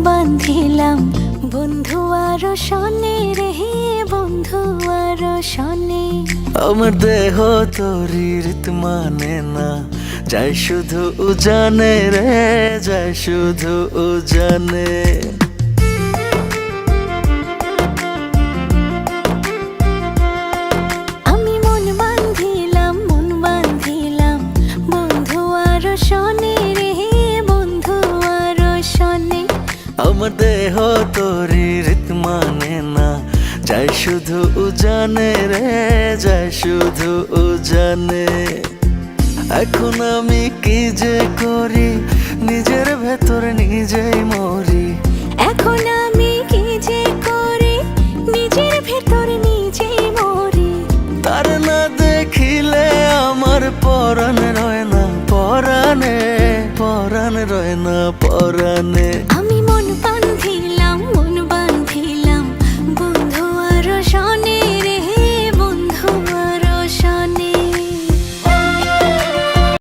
বান্ধিলাম বন্ধু আরো শনে রে, বন্ধু আরো শনে। আমার দেহ তোরি রীত মানে না, যাই শুধু জানে রে, যাই শুধু জানে। আমি মন বান্ধিলাম বন্ধু আরো শনে রে, বন্ধু আরো শনে। আমার দেহ তোরি রীত মানে না, যাই শুধু জানে রে, যাই শুধু জানে। এখন আমি কি যে করি, নিজের ভেতর নিজেই মরি। এখন আমি কি যে করি, নিজের ভেতর নিজেই মরি। তার না দেখিলে আমার পরাণ রয় না পরাণে, পরাণ রয় না পরাণে। আমি